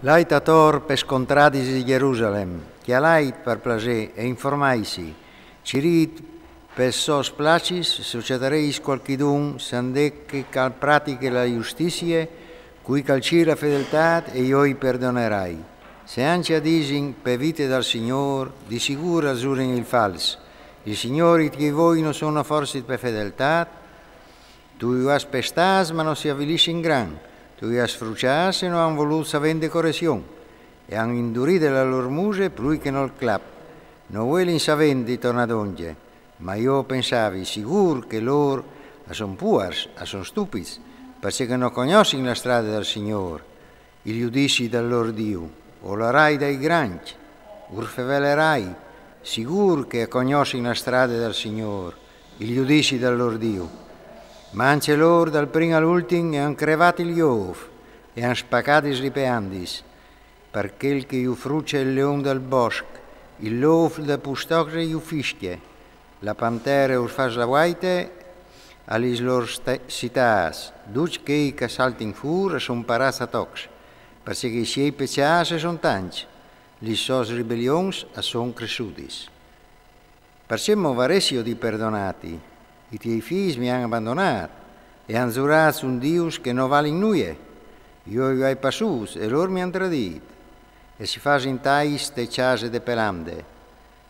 L'aitator per scontradis di Gerusalem, che a l'ait per plager e informaisi, cirit per sos placis, succedereis qualchidun, sandè che cal pratiche la giustizia, cui calci la fedeltà e io i perdonerai. Se anci adisin per vite dal Signore, di sicuro azuren il fals. Il Signore che voi non sono forse per fedeltà, tu has pestas ma non si avvilisci in gran. Tu has frucias e non han voluto savende correzione, e han indurito la loro muse più che non il clap. Non vuoi savende tornadonge, ma io pensavi sicuro che loro sono puars, sono stupidi, perché non conoscono la strada del Signore, i giudizi del loro Dio, o la rai dai granchi, urfevelerai, sicuro che conoscono la strada del Signore, i giudizi del loro Dio. Ma anche loro, dal primo all'ultimo, hanno crevato gli uovi e hanno spaccato i ripeandis, perché il che fruce il leone del bosco, il lof da pustocre iu fischie, la pantera urfas la guaite, alis lor citas, duc che i che saltin fur son paras a tox, perché i siei pecciase son tanci, li sos ribellions son cresciutis. Perché movaressi di perdonati, i tuoi figli mi hanno abbandonato e hanno giurato un Dio che non vale in noi. Io li ho passuti e loro mi hanno tradito. E si fa in tais te case de pelamde.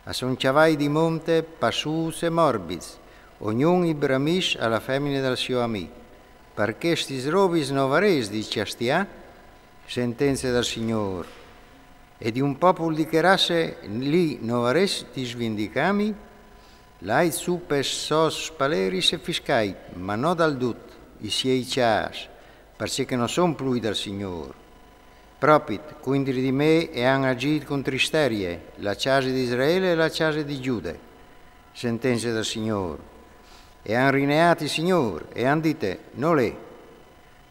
A son ciavai di monte passuti e morbidi, ognuno i bramis alla femmina del suo amico. Perché sti robis non vares di ciastia? Sentenze del Signore. E di un popolo di che rasse lì non vares ti svindicami? L'hai su per sos spaleris e fiscai, ma non dal dut, i siei cias, perché non son più dal Signore. Propit, quindi di me e han agito con tristerie, la casa di Israele e la casa di Giude, sentenze del Signore. E han rineato il Signore, e han dite, no le,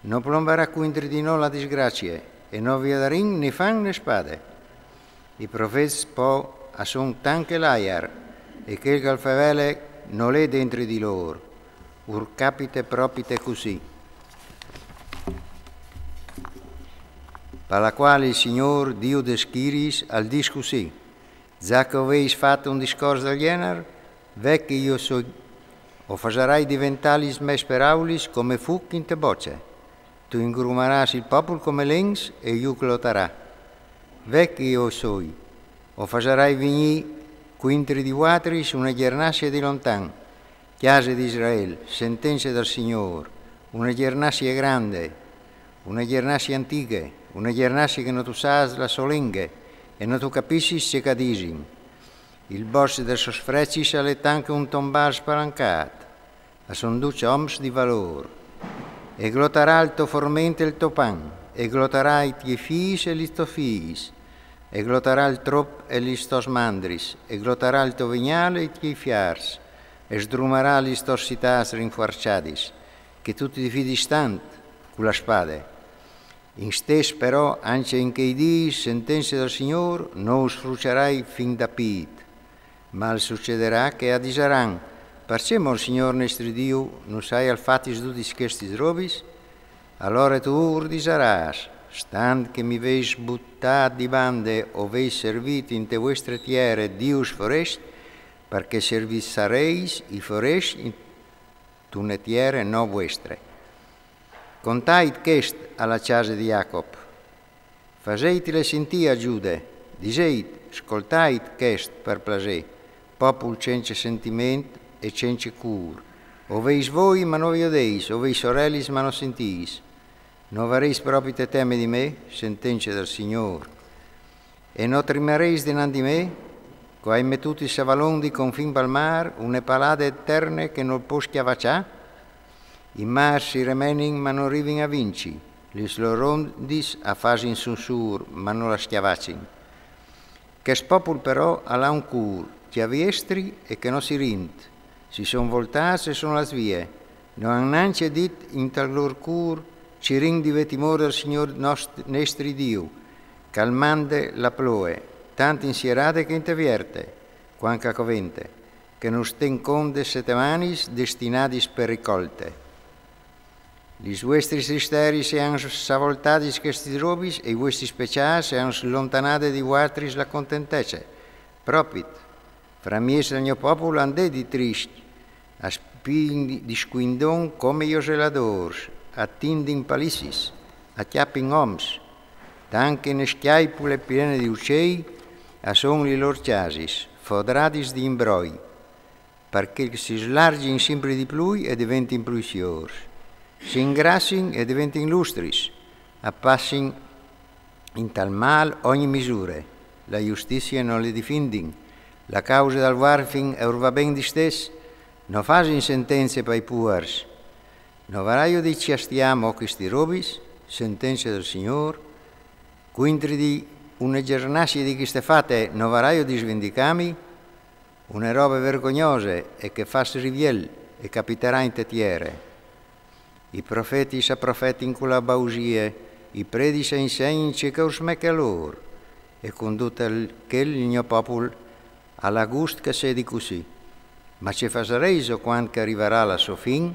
non plomberà quindi di noi la disgrazia, e non vi darin né fan né spade. I profeti po a son tanche laiar, e che il galfevele non è dentro di loro, ur capite propite così. Per la quale il Signor Dio deschiris al dis così, già che aveis fatto un discorso del genere, ve che io so, o facerai diventalis mes peraulis come fuc in te bocce, tu ingrumaras il popolo come lens e io clotarà. Ve che io soi, o facerai vigni quintri di watris una gernassia di lontan, chiese di Israele, sentenze del Signore, una gernassia grande, una gernassia antica, una gernassia che non tu sai la solenghe e non tu capisci se cadisin. Il boss del sosfrecci sale anche un tombar spalancat, a son duce oms di valore, e glotterà il tuo formente il tuo pan, e glotterà i tuoi figli e i tuoi figli, e glotterà il trop e gli stos mandris, e glotterà il tuo vignale e i tuoi fiars, e sdrumerà gli stos citas rinforciadis, che tutti di fidi stant, con la spada. In stes però, anche in che dì, sentenze del Signore, non sfrucerai fin da pit, ma succederà che adisaran, perché il Signore nostro Dio non sai al fatis tutti questi robis, allora tu urdisaras, stand che mi veis buttato di bande o veis serviti in te vostre tiere Dius forest, perché servisareis i forest in tune tiere no vostre. Contait chest alla casa di Jacob, faseitile sentì a Giude, diseit, ascoltait chest per plaser, popol cence sentiment e cence cur, o veis voi ma non vi odeis, o veis sorellis ma non sentis. Non vareis proprio te teme di me, sentenze del Signore, e non trimereis dinanzi di me, coi mettuti i savalondi confin pal mar, une palade eterne che non può schiavaccià? I mar si remenin ma non rivin a vinci, lis lorondis a fasin susur ma non la schiavacin. Che spopul però alla un cur, che aviestri e che non si rint, si son voltas e son las vie, non han nance dit in tal lor cur, ci ring di vetimore al Signor nostri Dio, calmande la ploe, tanto insierate che intervierte, quanca covente, che non sten conde setemanis destinadis per ricolte. Gli vostri misteri siano savoltati questi robis e i vostri speciali siano slontanati di vostri la contentezza. Propit, fra mies del mio popolo andè di tristi, a spin di squindon come io seladors, a tindin palissis, a chiappin oms, anche in schiaipule piene di uccei, a son li lor chasis, fodratis di imbroi, perché si slargin sempre di più e diventin plusiors, si ingrassin e diventin lustris, appassin in tal mal ogni misura, la giustizia non li difendin, la causa dal warfin e urva ben di stes, non fasin sentenze per i puers, non varaio di ciastiamo questi robis, sentenze del Signore, quintri di una giornassia di queste fate non varaio di svendicami, una roba vergognosa e che fa riviel e capiterà in tetiere. I profeti sa profetin con la bausie, i predi sa insegni che usmecca loro, e condotta che il mio popolo alla gust che sedi così. Ma ci fa reso quando arriverà la sua fin,